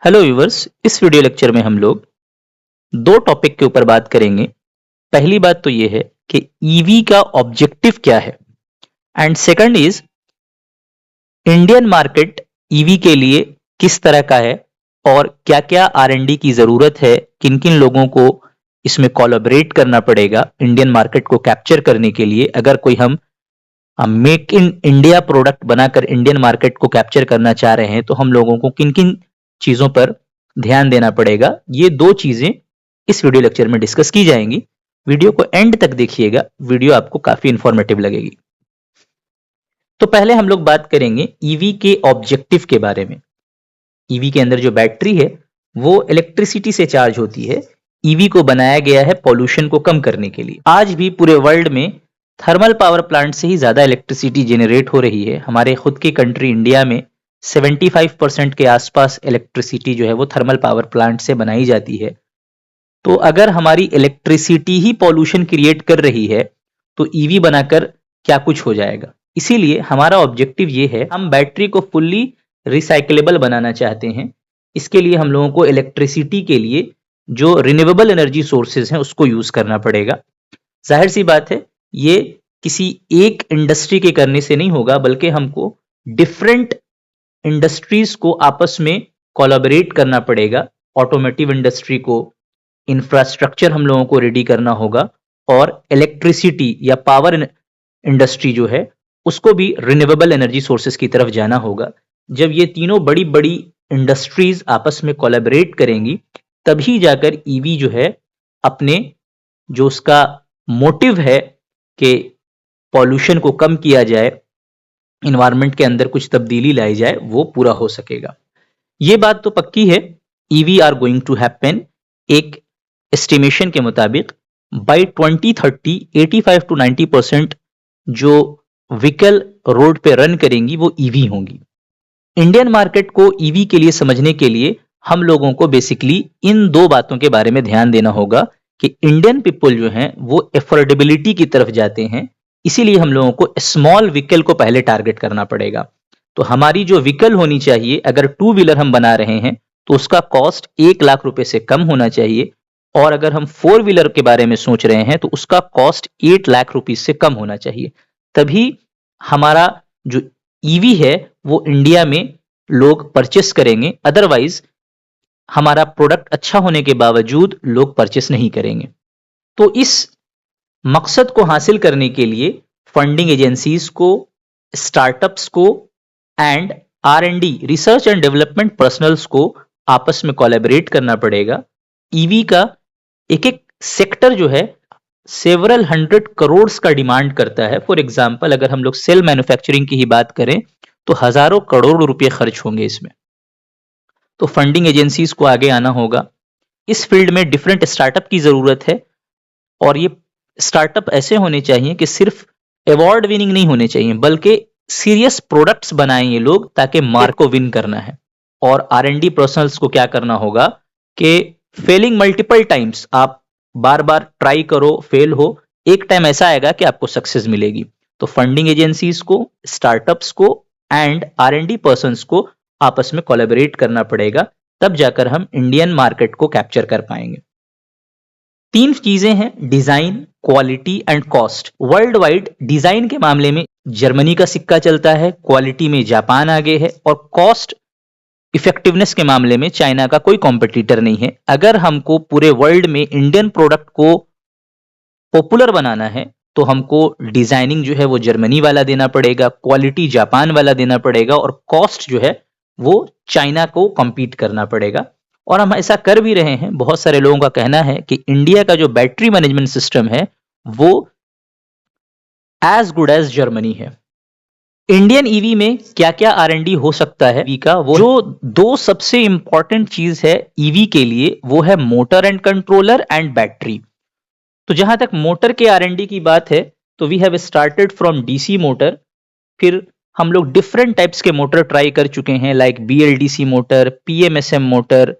Hello viewers, इस video lecture में हम लोग दो टॉपिक के ऊपर बात करेंगे। पहली बात तो ये है कि ईवी का ऑब्जेक्टिव क्या है and second is Indian market EV के लिए किस तरह का है और क्या-क्या आर&डी की जरूरत है, किन-किन लोगों को इसमें कोलैबोरेट करना पड़ेगा इंडियन मार्केट को कैप्चर करने के लिए। अगर कोई हम मेक इन इंडिया प्रोडक्ट बनाकर इंडियन मार्केट को कैप्चर करना चाह रहे हैं तो हम लोगों को किन-किन चीजों पर ध्यान देना पड़ेगा, ये दो चीजें इस वीडियो लेक्चर में डिस्कस की जाएंगी। वीडियो को एंड तक देखिएगा, वीडियो आपको काफी इंफॉर्मेटिव लगेगी। तो पहले हम लोग बात करेंगे ईवी के ऑब्जेक्टिव के बारे में। ईवी के अंदर जो बैटरी है वो इलेक्ट्रिसिटी से चार्ज होती है। ईवी को बनाया गया है पॉल्यूशन को कम करने के लिए। आज भी पूरे वर्ल्ड में थर्मल पावर प्लांट से ही ज्यादा इलेक्ट्रिसिटी जेनरेट हो रही है। हमारे खुद की कंट्री इंडिया में 75% के आसपास इलेक्ट्रिसिटी जो है वो थर्मल पावर प्लांट से बनाई जाती है। तो अगर हमारी इलेक्ट्रिसिटी ही पॉल्यूशन क्रिएट कर रही है तो ईवी बनाकर क्या कुछ हो जाएगा। इसीलिए हमारा ऑब्जेक्टिव ये है, हम बैटरी को फुल्ली रिसाइक्लेबल बनाना चाहते हैं। इसके लिए हम लोगों को इलेक्ट्रिसिटी के लिए जो रिन्यूएबल एनर्जी सोर्सेज हैं उसको यूज करना पड़ेगा। जाहिर सी बात है, ये किसी एक इंडस्ट्री के करने से नहीं होगा, बल्कि हमको डिफरेंट इंडस्ट्रीज को आपस में कोलैबोरेट करना पड़ेगा। ऑटोमोटिव इंडस्ट्री को इंफ्रास्ट्रक्चर हम लोगों को रेडी करना होगा और इलेक्ट्रिसिटी या पावर इंडस्ट्री जो है उसको भी रिन्यूएबल एनर्जी सोर्सेज की तरफ जाना होगा। जब ये तीनों बड़ी बड़ी इंडस्ट्रीज आपस में कोलैबोरेट करेंगी तभी जाकर ईवी जो है अपने जो उसका मोटिव है कि पॉल्यूशन को कम किया जाए, इन्वायरमेंट के अंदर कुछ तब्दीली लाई जाए, वो पूरा हो सकेगा। ये बात तो पक्की है, EV are going to happen. एक एस्टिमेशन के मुताबिक बाय 2030 85 to 90% जो व्हीकल रोड पे रन करेंगी वो ईवी होंगी। इंडियन मार्केट को ईवी के लिए समझने के लिए हम लोगों को बेसिकली इन दो बातों के बारे में ध्यान देना होगा कि इंडियन पीपल जो हैं वो एफोर्डेबिलिटी की तरफ जाते हैं। इसीलिए हम लोगों को स्मॉल व्हीकल को पहले टारगेट करना पड़ेगा। तो हमारी जो व्हीकल होनी चाहिए, अगर टू व्हीलर हम बना रहे हैं तो उसका कॉस्ट 1 लाख रुपए से कम होना चाहिए, और अगर हम फोर व्हीलर के बारे में सोच रहे हैं तो उसका कॉस्ट 8 लाख रुपीज से कम होना चाहिए। तभी हमारा जो ईवी है वो इंडिया में लोग परचेस करेंगे। अदरवाइज हमारा प्रोडक्ट अच्छा होने के बावजूद लोग परचेस नहीं करेंगे। तो इस मकसद को हासिल करने के लिए फंडिंग एजेंसीज को, स्टार्टअप्स को and R and D research and development personnels को आपस में कोलैबोरेट करना पड़ेगा। ईवी का एक एक सेक्टर जो है सेवरल 100 करोड़ का डिमांड करता है। फॉर एग्जांपल, अगर हम लोग सेल मैन्युफैक्चरिंग की ही बात करें तो हजारों करोड़ रुपए खर्च होंगे इसमें। तो फंडिंग एजेंसीज को आगे आना होगा। इस फील्ड में डिफरेंट स्टार्टअप की जरूरत है, और ये स्टार्टअप ऐसे होने चाहिए कि सिर्फ अवार्ड विनिंग नहीं होने चाहिए, बल्कि सीरियस प्रोडक्ट्स बनाएं ये लोग, ताकि मार्केट को विन करना है। और आर&डी पर्सनल्स को क्या करना होगा कि फेलिंग मल्टीपल टाइम्स, आप बार बार ट्राई करो, फेल हो, एक टाइम ऐसा आएगा कि आपको सक्सेस मिलेगी। तो फंडिंग एजेंसीज को, स्टार्टअप्स को एंड आर&डी पर्सनस को आपस में कोलैबोरेट करना पड़ेगा, तब जाकर हम इंडियन मार्केट को कैप्चर कर पाएंगे। तीन चीजें हैं, design, quality and cost. World wide design के मामले में जर्मनी का सिक्का चलता है, क्वालिटी में जापान आगे है, और कॉस्ट इफेक्टिवनेस के मामले में चाइना का कोई कॉम्पिटिटर नहीं है। अगर हमको पूरे वर्ल्ड में इंडियन प्रोडक्ट को पॉपुलर बनाना है तो हमको डिजाइनिंग जो है वो जर्मनी वाला देना पड़ेगा, क्वालिटी जापान वाला देना पड़ेगा, और कॉस्ट जो है वो चाइना को कॉम्पीट करना पड़ेगा। और हम ऐसा कर भी रहे हैं। बहुत सारे लोगों का कहना है कि इंडिया का जो बैटरी मैनेजमेंट सिस्टम है वो एज गुड एज जर्मनी है। इंडियन ईवी में क्या क्या आर&डी हो सकता है ईवी का, वो जो दो सबसे इंपॉर्टेंट चीज है ईवी के लिए वो है motor and controller and battery. तो जहां तक मोटर के आर&डी की बात है तो we have started from DC motor. फिर हम लोग डिफरेंट टाइप्स के मोटर ट्राई कर चुके हैं, like BLDC motor, PMSM motor,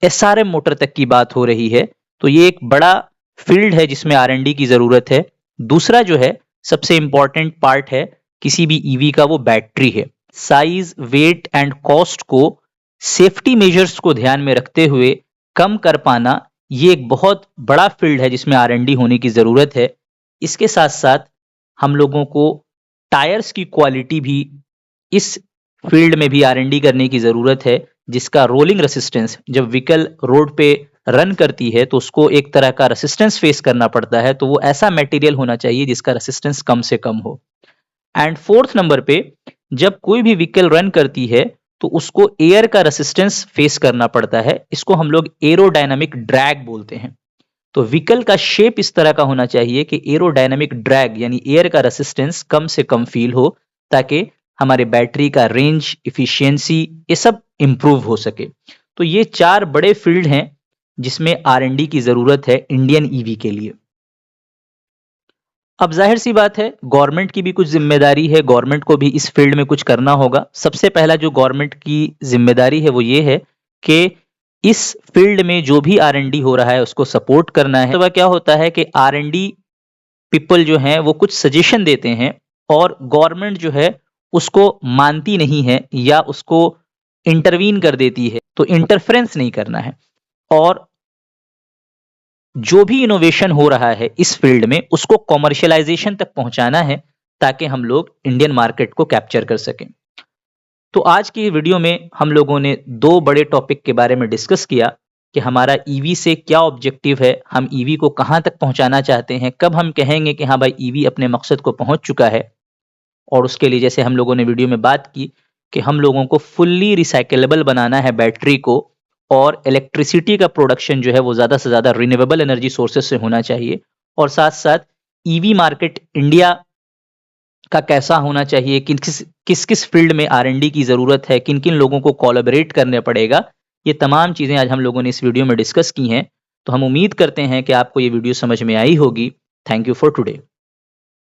SRM motor तक की बात हो रही है। तो ये एक बड़ा फील्ड है जिसमें आर&डी की जरूरत है। दूसरा जो है सबसे इंपॉर्टेंट पार्ट है किसी भी ईवी का, वो बैटरी है। साइज, वेट एंड कॉस्ट को सेफ्टी मेजर्स को ध्यान में रखते हुए कम कर पाना, ये एक बहुत बड़ा फील्ड है जिसमें R&D होने की ज़रूरत है। इसके साथ साथ हम लोगों को टायर्स की क्वालिटी भी इस फील्ड में भी R&D करने की ज़रूरत है, जिसका रोलिंग रेसिस्टेंस, जब व्हीकल रोड पे रन करती है तो उसको एक तरह का रेसिस्टेंस फेस करना पड़ता है, तो वो ऐसा मटेरियल होना चाहिए जिसका रेसिस्टेंस कम से कम हो। एंड फोर्थ नंबर पे, जब कोई भी व्हीकल रन करती है तो उसको एयर का रेसिस्टेंस फेस करना पड़ता है। इसको हम लोग एरोडायनामिक ड्रैग बोलते हैं। तो व्हीकल का शेप इस तरह का होना चाहिए कि एरोडायनामिक ड्रैग यानी एयर का रेसिस्टेंस कम से कम फील हो, ताकि हमारे बैटरी का रेंज, इफिशियंसी, ये सब इंप्रूव हो सके। तो ये 4 बड़े फील्ड हैं जिसमें R&D की जरूरत है इंडियन ईवी के लिए। अब जाहिर सी बात है, गवर्नमेंट की भी कुछ जिम्मेदारी है, गवर्नमेंट को भी इस फील्ड में कुछ करना होगा। सबसे पहला जो गवर्नमेंट की जिम्मेदारी है वो ये है कि इस फील्ड में जो भी R&D हो रहा है उसको सपोर्ट करना है। तो वह क्या होता है कि R&D पीपल जो हैं वो कुछ सजेशन देते हैं और गवर्नमेंट जो है उसको मानती नहीं है या उसको इंटरवीन कर देती है। तो इंटरफेरेंस नहीं करना है और जो भी इनोवेशन हो रहा है इस फील्ड में उसको कॉमर्शियलाइजेशन तक पहुंचाना है, ताकि हम लोग इंडियन मार्केट को कैप्चर कर सकें। तो आज की वीडियो में हम लोगों ने 2 बड़े टॉपिक के बारे में डिस्कस किया कि हमारा ईवी से क्या ऑब्जेक्टिव है, हम ईवी को कहां तक पहुंचाना चाहते हैं, कब हम कहेंगे कि हाँ भाई ईवी अपने मकसद को पहुंच चुका है। और उसके लिए जैसे हम लोगों ने वीडियो में बात की कि हम लोगों को फुल्ली रिसाइकेलेबल बनाना है बैटरी को, और इलेक्ट्रिसिटी का प्रोडक्शन जो है वो ज़्यादा से ज़्यादा रिन्यूएबल एनर्जी सोर्सेज से होना चाहिए। और साथ साथ ईवी मार्केट इंडिया का कैसा होना चाहिए, किस किस फील्ड में R&D की ज़रूरत है, किन किन लोगों को कोलैबोरेट करना पड़ेगा, ये तमाम चीज़ें आज हम लोगों ने इस वीडियो में डिस्कस की हैं। तो हम उम्मीद करते हैं कि आपको ये वीडियो समझ में आई होगी। Thank you for today.